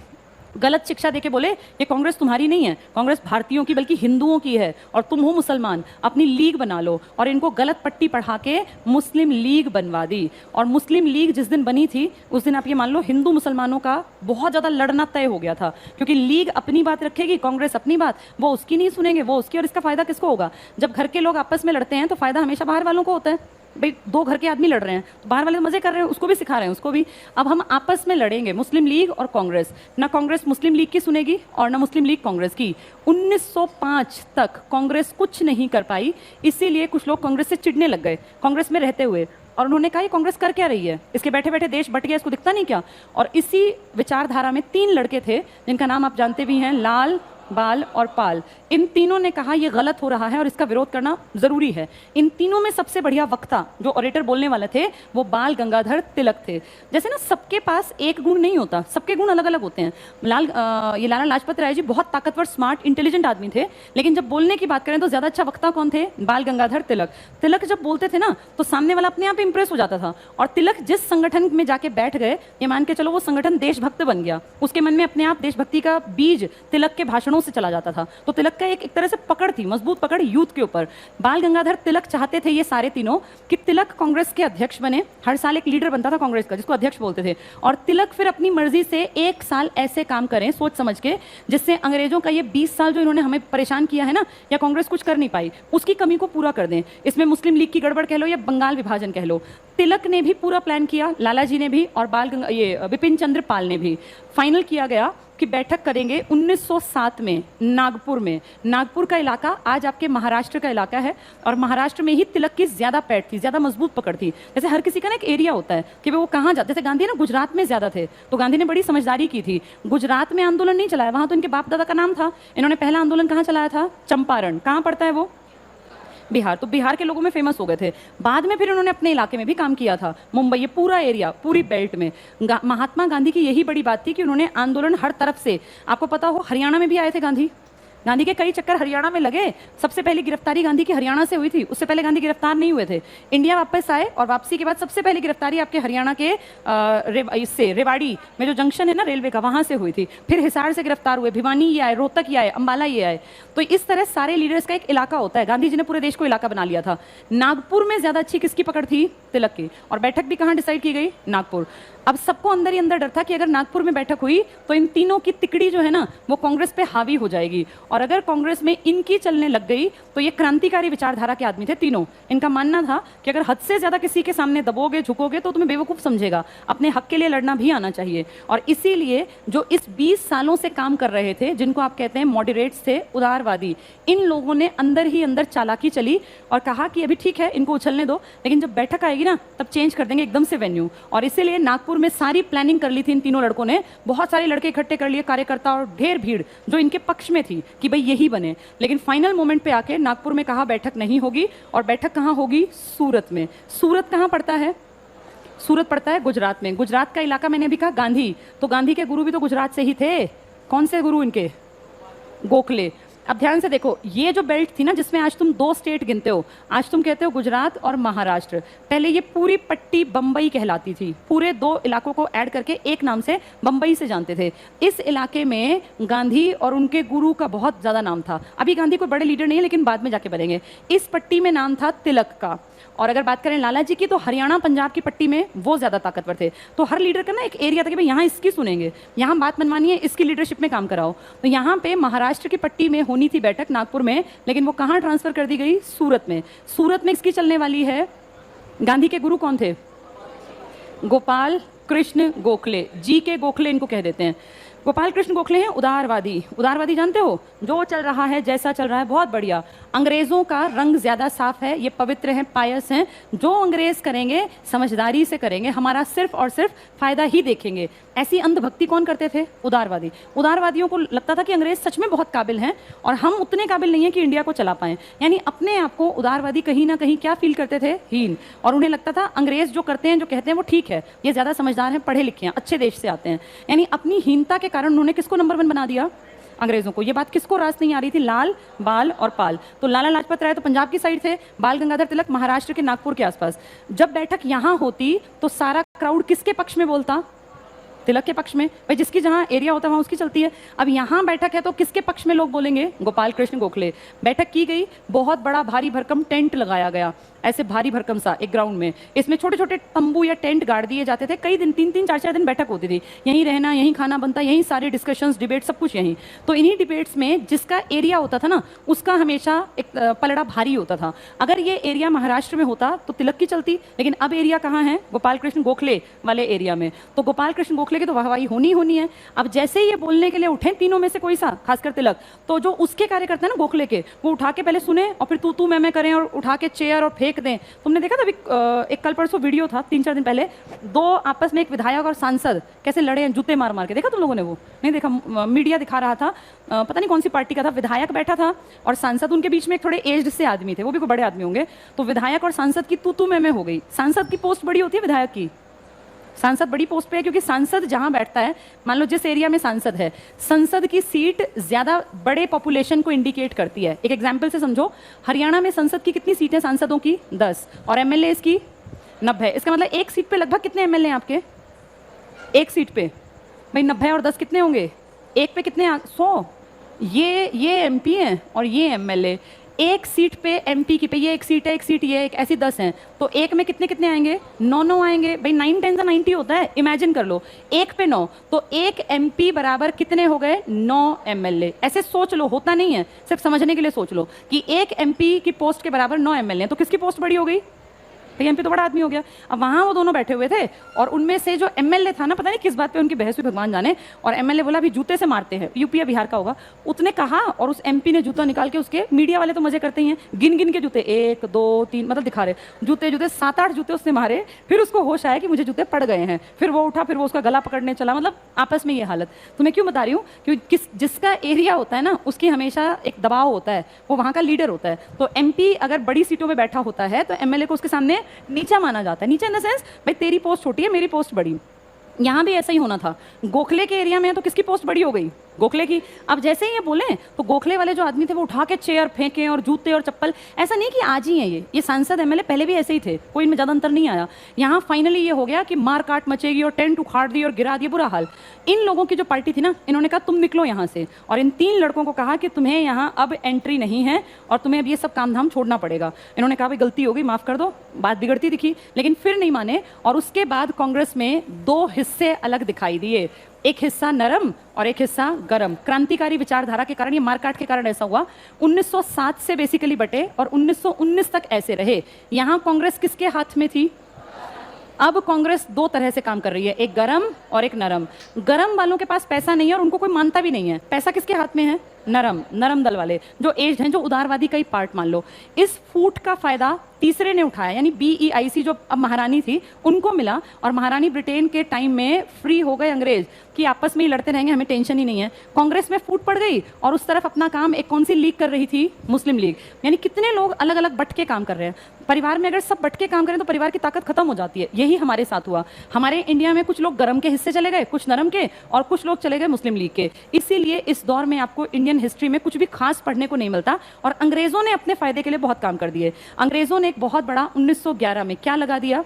गलत शिक्षा देके बोले ये कांग्रेस तुम्हारी नहीं है, कांग्रेस भारतीयों की बल्कि हिंदुओं की है और तुम हो मुसलमान, अपनी लीग बना लो। और इनको गलत पट्टी पढ़ा के मुस्लिम लीग बनवा दी। और मुस्लिम लीग जिस दिन बनी थी उस दिन आप ये मान लो हिंदू मुसलमानों का बहुत ज़्यादा लड़ना तय हो गया था, क्योंकि लीग अपनी बात रखेगी, कांग्रेस अपनी बात, वो उसकी नहीं सुनेंगे, वो उसकी। और इसका फायदा किसको होगा? जब घर के लोग आपस में लड़ते हैं तो फायदा हमेशा बाहर वालों को होता है। भाई दो घर के आदमी लड़ रहे हैं तो बाहर वाले मजे कर रहे हैं, उसको भी सिखा रहे हैं, उसको भी। अब हम आपस में लड़ेंगे, मुस्लिम लीग और कांग्रेस। ना कांग्रेस मुस्लिम लीग की सुनेगी और ना मुस्लिम लीग कांग्रेस की। 1905 तक कांग्रेस कुछ नहीं कर पाई, इसीलिए कुछ लोग कांग्रेस से चिढ़ने लग गए कांग्रेस में रहते हुए। और उन्होंने कहा ये कांग्रेस कर क्या रही है, इसके बैठे बैठे देश बट गया, इसको दिखता नहीं क्या? और इसी विचारधारा में 3 लड़के थे जिनका नाम आप जानते भी हैं, लाल, बाल और पाल। इन तीनों ने कहा यह गलत हो रहा है और इसका विरोध करना जरूरी है। इन तीनों में सबसे बढ़िया वक्ता जो ऑरेटर बोलने वाले थे वो बाल गंगाधर तिलक थे। जैसे ना सबके पास एक गुण नहीं होता, सबके गुण अलग अलग होते हैं। ये लाला लाजपत राय जी बहुत ताकतवर, स्मार्ट, इंटेलिजेंट आदमी थे, लेकिन जब बोलने की बात करें तो ज्यादा अच्छा वक्ता कौन थे? बाल गंगाधर तिलक। तिलक जब बोलते थे ना तो सामने वाला अपने आप इंप्रेस हो जाता था। और तिलक जिस संगठन में जाके बैठ गए, ये मान के चलो वो संगठन देशभक्त बन गया। उसके मन में अपने आप देशभक्ति का बीज तिलक के भाषणों से चला जाता था। तो तिलक का एक तरह से पकड़ थी, मजबूत पकड़ यूथ के ऊपर। बाल गंगाधर तिलक चाहते थे ये सारे तीनों कि तिलक कांग्रेस के अध्यक्ष बने। हर साल एक लीडर बनता था कांग्रेस का जिसको अध्यक्ष बोलते थे, और तिलक फिर अपनी मर्जी से 1 साल ऐसे काम करें सोच समझ के जिससे अंग्रेजों का ये 20 साल जो इन्होंने हमें परेशान किया है ना, या कांग्रेस कुछ कर नहीं पाई, उसकी कमी को पूरा कर दें। इसमें मुस्लिम लीग की गड़बड़ कह लो या बंगाल विभाजन कह लो, तिलक ने भी पूरा प्लान किया, लाला जी ने भी, और बिपिन चंद्र पाल ने भी। फाइनल किया गया कि बैठक करेंगे 1907 में नागपुर में। नागपुर का इलाका आज आपके महाराष्ट्र का इलाका है, और महाराष्ट्र में ही तिलक की ज्यादा पैठ थी, ज्यादा मजबूत पकड़ थी। जैसे हर किसी का ना एक एरिया होता है कि वो कहाँ जाते। जैसे गांधी ना गुजरात में ज्यादा थे, तो गांधी ने बड़ी समझदारी की थी, गुजरात में आंदोलन नहीं चलाया, वहां तो इनके बाप दादा का नाम था। इन्होंने पहला आंदोलन कहाँ चलाया था? चंपारण। कहाँ पड़ता है वो? बिहार। तो बिहार के लोगों में फेमस हो गए थे। बाद में फिर उन्होंने अपने इलाके में भी काम किया था, मुंबई, ये पूरा एरिया, पूरी बेल्ट में। महात्मा गांधी की यही बड़ी बात थी कि उन्होंने आंदोलन हर तरफ से, आपको पता हो हरियाणा में भी आए थे गांधी। गांधी के कई चक्कर हरियाणा में लगे। सबसे पहली गिरफ्तारी गांधी की हरियाणा से हुई थी, उससे पहले गांधी गिरफ्तार नहीं हुए थे। इंडिया वापस आए और वापसी के बाद सबसे पहली गिरफ्तारी आपके हरियाणा के इससे रेवाड़ी में जो जंक्शन है ना रेलवे का, वहां से हुई थी। फिर हिसार से गिरफ्तार हुए, भिवानी ये आए, रोहतक ये आए, अंबाला ये आए। तो इस तरह सारे लीडर्स का एक इलाका होता है। गांधी जी ने पूरे देश को इलाका बना लिया था। नागपुर में ज्यादा अच्छी किसकी पकड़ थी? तिलक की। और बैठक भी कहाँ डिसाइड की गई? नागपुर। अब सबको अंदर ही अंदर डर था कि अगर नागपुर में बैठक हुई तो इन तीनों की तिकड़ी जो है ना वो कांग्रेस पे हावी हो जाएगी, और अगर कांग्रेस में इनकी चलने लग गई तो ये क्रांतिकारी विचारधारा के आदमी थे तीनों। इनका मानना था कि अगर हद से ज्यादा किसी के सामने दबोगे, झुकोगे तो तुम्हें बेवकूफ समझेगा, अपने हक के लिए लड़ना भी आना चाहिए। और इसीलिए जो इस 20 सालों से काम कर रहे थे, जिनको आप कहते हैं मॉडरेट्स थे, उदारवादी, इन लोगों ने अंदर ही अंदर चालाकी चली और कहा कि अभी ठीक है इनको उछलने दो, लेकिन जब बैठक आएगी ना तब चेंज कर देंगे एकदम से वेन्यू। और इसीलिए नागपुर में सारी प्लानिंग कर ली थी इन तीनों लड़कों ने। बहुत सारे लड़के इकट्ठे कर लिए, कार्यकर्ता, और ढेर भीड़ जो इनके पक्ष में थी कि भाई यही बने। लेकिन फाइनल मोमेंट पे आके नागपुर में कहा बैठक नहीं होगी, और बैठक कहाँ होगी? सूरत में। सूरत कहाँ पड़ता है? सूरत पड़ता है गुजरात में। गुजरात का इलाका मैंने अभी कहा गांधी, तो गांधी के गुरु भी तो गुजरात से ही थे। कौन से गुरु इनके? गोखले। अब ध्यान से देखो, ये जो बेल्ट थी ना जिसमें आज तुम 2 स्टेट गिनते हो, आज तुम कहते हो गुजरात और महाराष्ट्र, पहले ये पूरी पट्टी बंबई कहलाती थी। पूरे 2 इलाकों को ऐड करके एक नाम से बंबई से जानते थे। इस इलाके में गांधी और उनके गुरु का बहुत ज़्यादा नाम था। अभी गांधी कोई बड़े लीडर नहीं है, लेकिन बाद में जाके बनेंगे। इस पट्टी में नाम था तिलक का। और अगर बात करें लाला जी की, तो हरियाणा पंजाब की पट्टी में वो ज़्यादा ताकतवर थे। तो हर लीडर का ना एक एरिया था कि भाई यहाँ इसकी सुनेंगे, यहाँ बात मनवानी है, इसकी लीडरशिप में काम कराओ। तो यहाँ पे महाराष्ट्र की पट्टी में होनी थी बैठक नागपुर में, लेकिन वो कहाँ ट्रांसफ़र कर दी गई? सूरत में। सूरत में इसकी चलने वाली है। गांधी के गुरु कौन थे? गोपाल कृष्ण गोखले, जी के गोखले इनको कह देते हैं। गोपाल कृष्ण गोखले हैं उदारवादी। उदारवादी जानते हो? जो चल रहा है, जैसा चल रहा है, बहुत बढ़िया। अंग्रेज़ों का रंग ज़्यादा साफ है, ये पवित्र हैं, पायस हैं। जो अंग्रेज़ करेंगे समझदारी से करेंगे, हमारा सिर्फ और सिर्फ फ़ायदा ही देखेंगे। ऐसी अंधभक्ति कौन करते थे? उदारवादी। उदारवादियों को लगता था कि अंग्रेज़ सच में बहुत काबिल हैं और हम उतने काबिल नहीं हैं कि इंडिया को चला पाएँ। यानी अपने आप को उदारवादी कहीं ना कहीं क्या फील करते थे? हीन। और उन्हें लगता था अंग्रेज़ जो करते हैं, जो कहते हैं, वो ठीक है, ये ज़्यादा समझदार हैं, पढ़े लिखे हैं, अच्छे देश से आते हैं। यानी अपनी हीनता के कारण उन्होंने किसको नंबर 1 बना दिया? अंग्रेजों को। ये बात किसको रास नहीं आ रही थी? लाल, बाल और पाल। तो लाला लाजपत राय तो पंजाब की साइड थे, बाल गंगाधर तिलक महाराष्ट्र के नागपुर के आसपास। जब बैठक यहाँ होती तो सारा क्राउड किसके पक्ष में बोलता? तिलक के पक्ष में। भाई जिसकी जहाँ एरिया होता है वहाँ उसकी चलती है। अब यहाँ बैठक है तो किसके पक्ष में लोग बोलेंगे? गोपाल कृष्ण गोखले। बैठक की गई, बहुत बड़ा भारी भरकम टेंट लगाया गया, ऐसे भारी भरकम सा एक ग्राउंड में। इसमें छोटे छोटे तंबू या टेंट गाड़ दिए जाते थे। कई दिन, 3-3, 4-4 दिन बैठक होती थी। यहीं रहना, यहीं खाना बनता, यहीं सारे डिस्कशंस, डिबेट, सब कुछ यहीं। तो इन्हीं डिबेट्स में जिसका एरिया होता था ना, उसका हमेशा एक पलड़ा भारी होता था। अगर ये एरिया महाराष्ट्र में होता तो तिलक की चलती, लेकिन अब एरिया कहाँ है? गोपाल कृष्ण गोखले वाले एरिया में। तो गोपाल कृष्ण गोखले की तो वाहवाही होनी है। अब जैसे ही ये बोलने के लिए उठे, तीनों में से कोई सा, खासकर तिलक, तो जो उसके कार्यकर्ता है ना गोखले के, वो उठा के पहले सुने और फिर तू मैं करें और उठा के चेयर और फेंक दें। तुमने देखा था अभी एक कल परसों वीडियो था, 3-4 दिन पहले, 2 आपस में, एक विधायक और सांसद कैसे लड़े हैं, जूते मार मार के। देखा तुम लोगों ने? वो नहीं देखा? मीडिया दिखा रहा था, पता नहीं कौन सी पार्टी का था। विधायक बैठा था और सांसद, उनके बीच में एक थोड़े एज्ड से आदमी थे, वो भी कोई बड़े आदमी होंगे। तो विधायक और सांसद की तू मैं हो गई। सांसद की पोस्ट बड़ी होती है विधायक की। सांसद बड़ी पोस्ट पे है क्योंकि सांसद जहां बैठता है, मान लो जिस एरिया में सांसद है, संसद की सीट ज्यादा बड़े पॉपुलेशन को इंडिकेट करती है। एक एग्जांपल से समझो, हरियाणा में संसद की कितनी सीटें सांसदों की? 10, और एमएलए की 90। इसका मतलब एक सीट पे लगभग कितने एमएलए हैं आपके? एक सीट पे भाई 90 और 10 कितने होंगे? एक पे कितने? 100। ये एमपी हैं और ये एमएलए। एक सीट पे एमपी की पे, ये एक सीट है, एक सीट ये, एक, ऐसी 10 हैं। तो एक में कितने कितने आएंगे? 9 आएंगे। भाई 9×10 90 होता है, इमेजिन कर लो। एक पे 9, तो एक एमपी बराबर कितने हो गए? 9 एमएलए। ऐसे सोच लो, होता नहीं है, सिर्फ समझने के लिए सोच लो कि एक एमपी की पोस्ट के बराबर 9 एमएलए। तो किसकी पोस्ट बड़ी हो गई? एमपी तो बड़ा आदमी हो गया। अब वहाँ वो दोनों बैठे हुए थे और उनमें से जो एमएलए था ना, पता नहीं किस बात पे उनकी बहस हुई, भगवान जाने, और एमएलए बोला अभी जूते से मारते हैं, यूपी या बिहार का होगा, उसने कहा, और उस एमपी ने जूता निकाल के उसके, मीडिया वाले तो मजे करते ही हैं, गिन गिन के जूते, 1 2 3 मतलब दिखा रहे, जूते 7-8 जूते उसने मारे। फिर उसको होश आया कि मुझे जूते पड़ गए हैं, फिर वो उठा, फिर वो उसका गला पकड़ने चला। मतलब आपस में ये हालत। तो मैं क्यों बता रही हूँ? क्योंकि जिसका एरिया होता है ना, उसकी हमेशा एक दबाव होता है, वो वहाँ का लीडर होता है। तो एमपी अगर बड़ी सीटों में बैठा होता है तो एमएलए को उसके सामने नीचा माना जाता है। नीचे इन द सेंस, भाई तेरी पोस्ट छोटी है, मेरी पोस्ट बड़ी। यहाँ भी ऐसा ही होना था। गोखले के एरिया में तो किसकी पोस्ट बड़ी हो गई? गोखले की। अब जैसे ही ये बोले तो गोखले वाले जो आदमी थे वो उठा के चेयर फेंके और जूते और चप्पल। ऐसा नहीं कि आज ही है ये सांसद एमएलए पहले भी ऐसे ही थे, कोई इनमें ज़्यादा अंतर नहीं आया। यहाँ फाइनली ये हो गया कि मार काट मचेगी और टेंट उखाड़ दी और गिरा दिए, बुरा हाल। इन लोगों की जो पार्टी थी ना, इन्होंने कहा तुम निकलो यहाँ से, और इन 3 लड़कों को कहा कि तुम्हें यहाँ अब एंट्री नहीं है और तुम्हें अब ये सब काम धाम छोड़ना पड़ेगा। इन्होंने कहा भाई गलती हो गई, माफ़ कर दो। बात बिगड़ती दिखी, लेकिन फिर नहीं माने, और उसके बाद कांग्रेस में 2 हिस्से अलग दिखाई दिए, एक हिस्सा नरम और एक हिस्सा गरम। क्रांतिकारी विचारधारा के कारण, ये मारकाट के कारण ऐसा हुआ। 1907 से बेसिकली बटे और 1919 तक ऐसे रहे। यहाँ कांग्रेस किसके हाथ में थी? अब कांग्रेस 2 तरह से काम कर रही है, एक गरम और एक नरम। गरम वालों के पास पैसा नहीं है और उनको कोई मानता भी नहीं है। पैसा किसके हाथ में है? नरम दल वाले, जो एज्ड हैं, जो उदारवादी का ही पार्ट मान लो। इस फूट का फायदा तीसरे ने उठाया, यानी BEIC जो अब महारानी थी उनको मिला, और महारानी ब्रिटेन के टाइम में फ्री हो गए अंग्रेज कि आपस में ही लड़ते रहेंगे, हमें टेंशन ही नहीं है। कांग्रेस में फूट पड़ गई और उस तरफ अपना काम एक कौन सी लीग कर रही थी? मुस्लिम लीग। यानी कितने लोग अलग अलग बट के काम कर रहे हैं। परिवार में अगर सब बट के काम करें तो परिवार की ताकत खत्म हो जाती है। यही हमारे साथ हुआ। हमारे इंडिया में कुछ लोग गरम के हिस्से चले गए, कुछ नरम के, और कुछ लोग चले गए मुस्लिम लीग के। इसीलिए इस दौर में आपको इंडियन हिस्ट्री में कुछ भी खास पढ़ने को नहीं मिलता, और अंग्रेजों ने अपने फायदे के लिए बहुत काम कर दिए। अंग्रेजों ने एक बहुत बड़ा 1911 में क्या लगा दिया,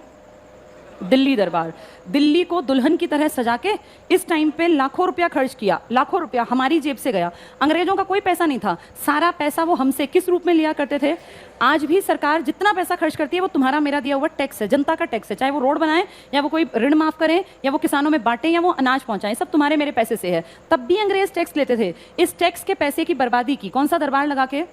दिल्ली दरबार। दिल्ली को दुल्हन की तरह सजा के इस टाइम पे लाखों रुपया खर्च किया, लाखों रुपया हमारी जेब से गया। अंग्रेजों का कोई पैसा नहीं था, सारा पैसा वो हमसे किस रूप में लिया करते थे। आज भी सरकार जितना पैसा खर्च करती है वो तुम्हारा मेरा दिया हुआ टैक्स है, जनता का टैक्स है। चाहे वो रोड बनाए, या वो कोई ऋण माफ करें, या वो किसानों में बांटें, या वो अनाज पहुंचाएं, सब तुम्हारे मेरे पैसे से है। तब भी अंग्रेज टैक्स लेते थे। इस टैक्स के पैसे की बर्बादी की, कौन सा दरबार लगा के,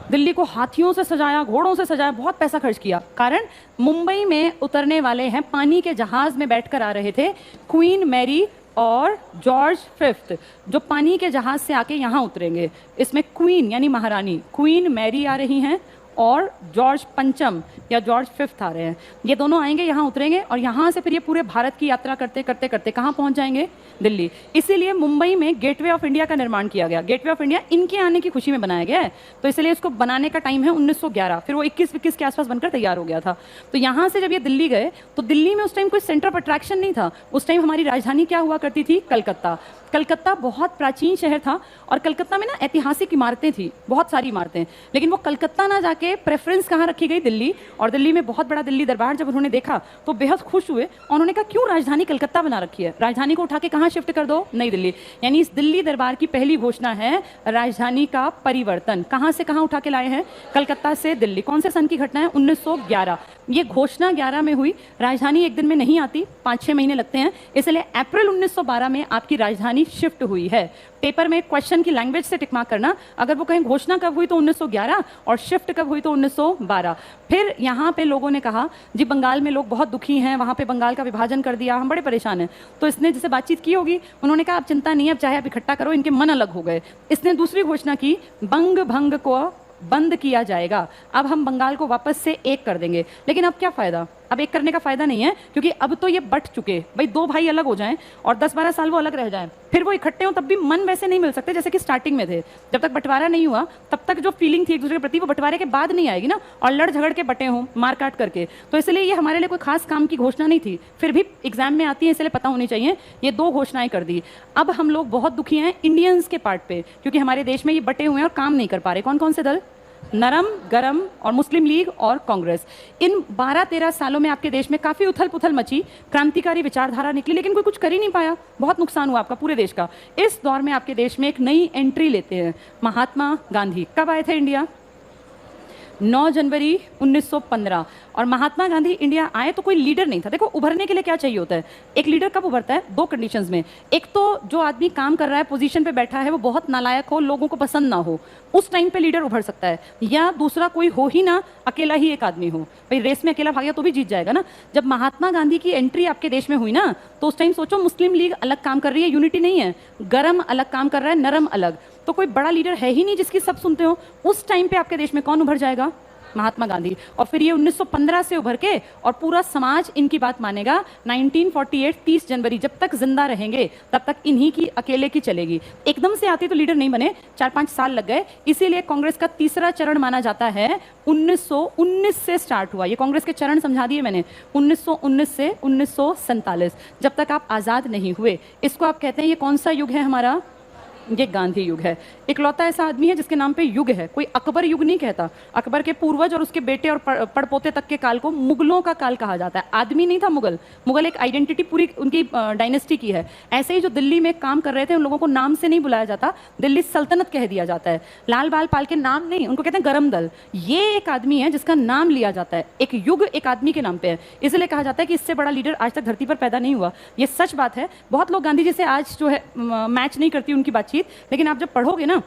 दिल्ली को हाथियों से सजाया, घोड़ों से सजाया, बहुत पैसा खर्च किया। कारण मुंबई में उतरने वाले हैं, पानी के जहाज में बैठकर आ रहे थे क्वीन मैरी और जॉर्ज फिफ्थ, जो पानी के जहाज से आके यहाँ उतरेंगे। इसमें क्वीन यानी महारानी क्वीन मैरी आ रही हैं और जॉर्ज पंचम या जॉर्ज फिफ्थ आ रहे हैं। ये दोनों आएंगे, यहाँ उतरेंगे, और यहाँ से फिर ये पूरे भारत की यात्रा करते करते करते कहाँ पहुँच जाएंगे, दिल्ली। इसीलिए मुंबई में गेटवे ऑफ इंडिया का निर्माण किया गया। गेटवे ऑफ इंडिया इनके आने की खुशी में बनाया गया है, तो इसलिए इसको बनाने का टाइम है 1911। फिर वो 21-21 के आसपास बनकर तैयार हो गया था। तो यहाँ से जब ये दिल्ली गए, तो दिल्ली में उस टाइम कोई सेंटर ऑफ अट्रैक्शन नहीं था। उस टाइम हमारी राजधानी क्या हुआ करती थी, कलकत्ता। कलकत्ता बहुत प्राचीन शहर था, और कलकत्ता में ना ऐतिहासिक इमारतें थी, बहुत सारी इमारतें। लेकिन वो कलकत्ता ना जाके प्रेफरेंस कहाँ रखी गई, दिल्ली। और दिल्ली में बहुत बड़ा दिल्ली दरबार जब उन्होंने देखा तो बेहद खुश हुए, और उन्होंने कहा क्यों राजधानी कलकत्ता बना रखी है, राजधानी को उठा के कहाँ शिफ्ट कर दो, नई दिल्ली। यानी इस दिल्ली दरबार की पहली घोषणा है राजधानी का परिवर्तन। कहाँ से कहाँ उठा के लाए हैं, कलकत्ता से दिल्ली। कौन से सन की घटना है, 1911। ये घोषणा 11 में हुई। राजधानी एक दिन में नहीं आती, 5-6 महीने लगते हैं, इसलिए अप्रैल 1912 में आपकी राजधानी शिफ्ट हुई है। पेपर में क्वेश्चन की लैंग्वेज से टिक मार्क करना, अगर वो कहें घोषणा कब हुई तो 1911, और शिफ्ट कब हुई तो 1912। फिर यहाँ पे लोगों ने कहा जी बंगाल में लोग बहुत दुखी हैं, वहाँ पे बंगाल का विभाजन कर दिया, हम बड़े परेशान हैं। तो इसने जिससे बातचीत की होगी, उन्होंने कहा अब चिंता नहीं है, अब चाहे आप इकट्ठा करो, इनके मन अलग हो गए। इसने दूसरी घोषणा की, बंग भंग को बंद किया जाएगा, अब हम बंगाल को वापस से एक कर देंगे। लेकिन अब क्या फायदा, अब एक करने का फायदा नहीं है, क्योंकि अब तो ये बट चुके। भाई दो भाई अलग हो जाएं और 10-12 साल वो अलग रह जाएं, फिर वो इकट्ठे हों, तब भी मन वैसे नहीं मिल सकते जैसे कि स्टार्टिंग में थे। जब तक बंटवारा नहीं हुआ तब तक जो फीलिंग थी एक दूसरे के प्रति, वो बंटवारे के बाद नहीं आएगी ना, और लड़ झगड़ के बटे हों, मार काट करके। तो इसलिए ये हमारे लिए कोई खास काम की घोषणा नहीं थी, फिर भी एग्जाम में आती है, इसलिए पता होनी चाहिए। ये 2 घोषणाएं कर दी। अब हम लोग बहुत दुखी हैं इंडियंस के पार्ट पे, क्योंकि हमारे देश में ये बटे हुए हैं और काम नहीं कर पा रहे। कौन कौन से दल, नरम गरम और मुस्लिम लीग और कांग्रेस। इन 12-13 सालों में आपके देश में काफी उथल पुथल मची, क्रांतिकारी विचारधारा निकली, लेकिन कोई कुछ कर ही नहीं पाया। बहुत नुकसान हुआ आपका पूरे देश का। इस दौर में आपके देश में एक नई एंट्री लेते हैं महात्मा गांधी। कब आए थे इंडिया, 9 जनवरी 1915। और महात्मा गांधी इंडिया आए तो कोई लीडर नहीं था। देखो उभरने के लिए क्या चाहिए होता है, एक लीडर कब उभरता है, 2 कंडीशंस में। एक तो जो आदमी काम कर रहा है, पोजीशन पे बैठा है, वो बहुत नालायक हो, लोगों को पसंद ना हो, उस टाइम पे लीडर उभर सकता है। या दूसरा कोई हो ही ना, अकेला ही एक आदमी हो। भाई रेस में अकेला भागेगा तो भी जीत जाएगा ना। जब महात्मा गांधी की एंट्री आपके देश में हुई ना, तो उस टाइम सोचो मुस्लिम लीग अलग काम कर रही है, यूनिटी नहीं है, गरम अलग काम कर रहा है, नरम अलग। तो कोई बड़ा लीडर है ही नहीं जिसकी सब सुनते हो। उस टाइम पे आपके देश में कौन उभर जाएगा, महात्मा गांधी। और फिर ये 1915 से उभर के, और पूरा समाज इनकी बात मानेगा। 1948 30 जनवरी, जब तक जिंदा रहेंगे तब तक इन्हीं की अकेले की चलेगी। एकदम से आते तो लीडर नहीं बने, 4-5 साल लग गए। इसीलिए कांग्रेस का तीसरा चरण माना जाता है 1919 से स्टार्ट हुआ। ये कांग्रेस के चरण समझा दिए मैंने, 1919 से 1947, जब तक आप आजाद नहीं हुए। इसको आप कहते हैं, ये कौन सा युग है हमारा, ये गांधी युग है। इकलौता ऐसा आदमी है जिसके नाम पे युग है। कोई अकबर युग नहीं कहता। अकबर के पूर्वज और उसके बेटे और पड़पोते तक के काल को मुगलों का काल कहा जाता है। आदमी नहीं था मुगल, मुगल एक आइडेंटिटी पूरी उनकी डायनेस्टी की है। ऐसे ही जो दिल्ली में काम कर रहे थे उन लोगों को नाम से नहीं बुलाया जाता, दिल्ली सल्तनत कह दिया जाता है। लाल बाल पाल के नाम नहीं, उनको कहते हैं गरम दल। ये एक आदमी है जिसका नाम लिया जाता है। एक युग एक आदमी के नाम पे है, इसलिए कहा जाता है कि इससे बड़ा लीडर आज तक धरती पर पैदा नहीं हुआ। ये सच बात है। बहुत लोग गांधी जी से आज जो है मैच नहीं करती उनकी बातचीत, लेकिन आप जब पढ़ोगे ना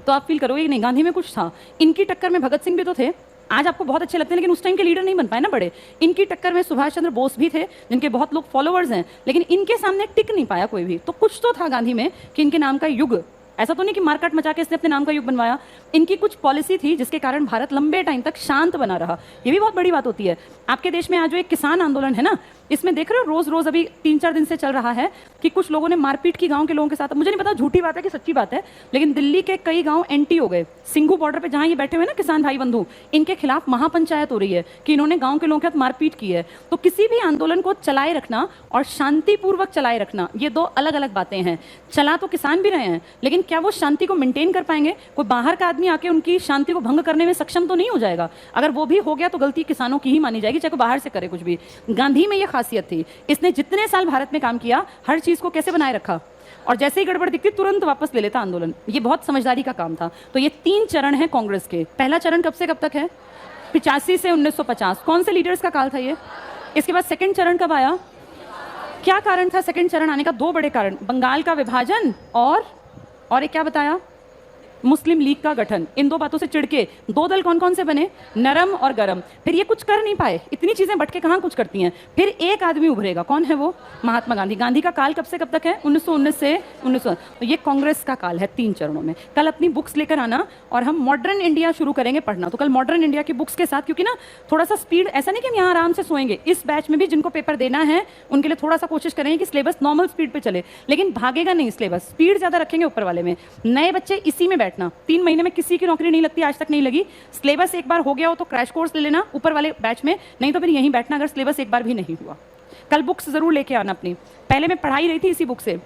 तो आप फील करोगे कि नहीं, गांधी में कुछ था। इनकी टक्कर में भगत सिंह भी तो थे। आज आपको बहुत अच्छे लगते हैं, लेकिन उस टाइम के लीडर नहीं बन पाए ना बड़े। इनकी टक्कर में सुभाष चंद्र बोस भी थे, जिनके बहुत लोग फॉलोअर्स हैं, लेकिन इनके सामने टिक नहीं पाया कोई भी। तो कुछ तो था गांधी में कि इनके नाम का युग, ऐसा तो नहीं कि मारकाट मचा के इसने अपने नाम का युग बनवाया। इनकी कुछ पॉलिसी थी जिसके कारण भारत लंबे टाइम तक शांत बना रहा। ये भी बहुत बड़ी बात होती है। आपके देश में आज जो एक किसान आंदोलन है ना, इसमें देख रहे हो रोज रोज अभी 3-4 दिन से चल रहा है कि कुछ लोगों ने मारपीट की गांव के लोगों के साथ। मुझे नहीं पता झूठी बात है कि सच्ची बात है, लेकिन दिल्ली के कई गांव एंटी हो गए। सिंघू बॉर्डर पे जहां ये बैठे हुए ना किसान भाई बंधु, इनके खिलाफ महापंचायत हो रही है कि इन्होंने गांव के लोगों के साथ मारपीट की है। तो किसी भी आंदोलन को चलाए रखना और शांतिपूर्वक चलाए रखना, ये दो अलग अलग बातें हैं। चला तो किसान भी रहे हैं, लेकिन क्या वो शांति को मेंटेन कर पाएंगे? कोई बाहर का आदमी आके उनकी शांति को भंग करने में सक्षम तो नहीं हो जाएगा। अगर वो भी हो गया तो गलती किसानों की ही मानी जाएगी, चाहे कोई बाहर से करे कुछ भी। गांधी में ये खासियत थी, इसने जितने साल भारत में काम किया हर चीज को कैसे बनाए रखा, और जैसे ही गड़बड़ दिखती तुरंत वापस ले लेता आंदोलन। ये बहुत समझदारी का काम था। तो ये 3 चरण है कांग्रेस के। पहला चरण कब से कब तक है? 85 से 1950। कौन से लीडर्स का काल था ये? इसके बाद सेकंड चरण कब आया? क्या कारण था सेकंड चरण आने का? 2 बड़े कारण, बंगाल का विभाजन और एक क्या बताया, मुस्लिम लीग का गठन। इन 2 बातों से चिढ़के 2 दल कौन कौन से बने? नरम और गरम। फिर ये कुछ कर नहीं पाए, इतनी चीजें बट के कहाँ कुछ करती हैं। फिर एक आदमी उभरेगा, कौन है वो? महात्मा गांधी। गांधी का काल कब से कब तक है? 1919 से 1900। तो ये कांग्रेस का काल है 3 चरणों में। कल अपनी बुक्स लेकर आना और हम मॉडर्न इंडिया शुरू करेंगे पढ़ना। तो कल मॉडर्न इंडिया की बुक्स के साथ, क्योंकि ना थोड़ा सा स्पीड, ऐसा नहीं कि हम यहाँ आराम से सोएंगे। इस बैच में भी जिनको पेपर देना है उनके लिए थोड़ा सा कोशिश करेंगे कि सिलेबस नॉर्मल स्पीड पे चले, लेकिन भागेगा नहीं सिलेबस, स्पीड ज्यादा रखेंगे ऊपर वाले में। नए बच्चे इसी में बैठना, 3 महीने में किसी की नौकरी नहीं लगती, आज तक नहीं लगी। सिलेबस एक बार हो गया हो तो क्रैश कोर्स ले लेना ऊपर वाले बैच में, नहीं तो फिर यहीं बैठना अगर सिलेबस एक बार भी नहीं हुआ। कल बुक्स जरूर लेके आना अपनी। पहले मैं पढ़ाई रही थी इसी बुक से,